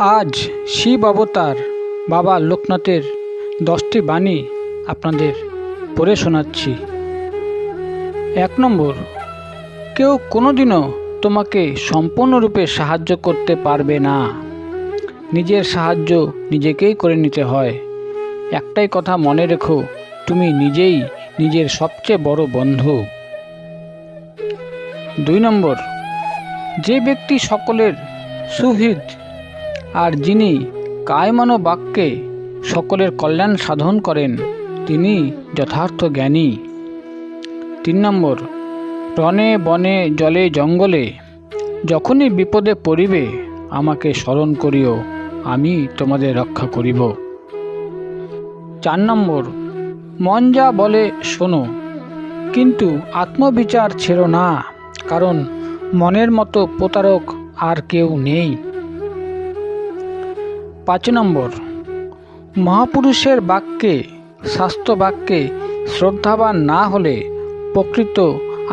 আজ শিব অবতার বাবা লোকনাথের 10টি বাণী আপনাদের পড়ে শোনাচ্ছি। 1 নম্বর, কেউ কোনোদিনও তোমাকে সম্পূর্ণরূপে সাহায্য করতে পারবে না। নিজের সাহায্য নিজেকেই করে নিতে হয়। একটাই কথা মনে রেখো, তুমি নিজেই নিজের সবচেয়ে বড় বন্ধু। 2 নম্বর, যে ব্যক্তি সকলের সুহৃদ আর যিনি কায়মনো বাক্যে সকলের কল্যাণ সাধন করেন তিনি যথার্থ জ্ঞানী। 3 নম্বর, রণে বনে জলে জঙ্গলে যখনই বিপদে পড়িবে আমাকে স্মরণ করিও, আমি তোমাদের রক্ষা করিব। 4 নম্বর, মন যা বলে শোনো, কিন্তু আত্মবিচার ছেড়ো না, কারণ মনের মতো প্রতারক আর কেউ নেই। 5 নম্বর, মহাপুরুষের বাক্যে শাস্ত্র বাক্যে শ্রদ্ধাবান না হলে প্রকৃত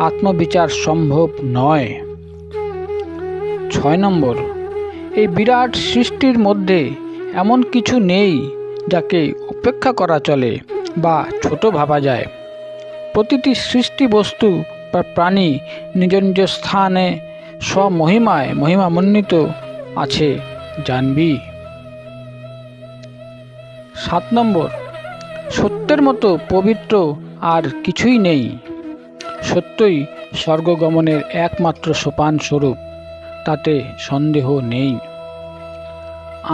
আত্মবিচার সম্ভব নয়। 6 নম্বর, এই বিরাট সৃষ্টির মধ্যে এমন কিছু নেই যাকে উপেক্ষা করা চলে বা ছোট ভাবা যায়। প্রতিটি সৃষ্টি বস্তু বা প্রাণী নিজ নিজ স্থানে স্বমহিমায় মহিমান্বিত আছে, জানবি। 7 নম্বর, সত্যের মতো পবিত্র আর কিছুই নেই। সত্যই স্বর্গগমনের একমাত্র সোপান স্বরূপ, তাতে সন্দেহ নেই।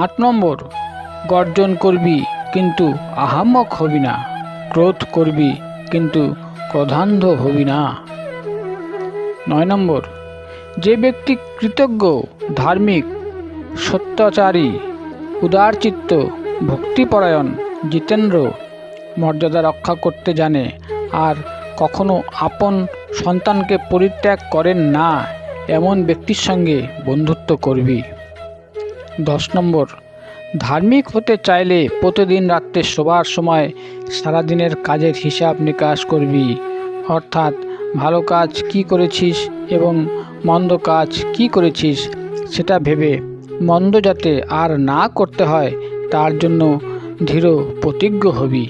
8 নম্বর, গর্জন করবি কিন্তু আহাম্মক হবি না, ক্রোধ করবি কিন্তু ক্রোধান্ধ হবি না। 9 নম্বর, যে ব্যক্তি কৃতজ্ঞ, ধার্মিক, সত্যাচারী, উদারচিত্ত, ভক্তিপরায়ণ, জিতেন্দ্র, মর্যাদা রক্ষা করতে জানে আর কখনো আপন সন্তানকে পরিত্যাগ করেন না, এমন ব্যক্তির সঙ্গে বন্ধুত্ব করবি। 10 নম্বর, ধার্মিক হতে চাইলে প্রতিদিন রাত্রে শোবার সময় সারাদিনের কাজের হিসাব নিকাশ করবি, অর্থাৎ ভালো কাজ কি করেছিস এবং মন্দ কাজ কি করেছিস সেটা ভেবে মন্দ যাতে আর না করতে হয় তার জন্য দৃঢ় প্রতিজ্ঞ হবি।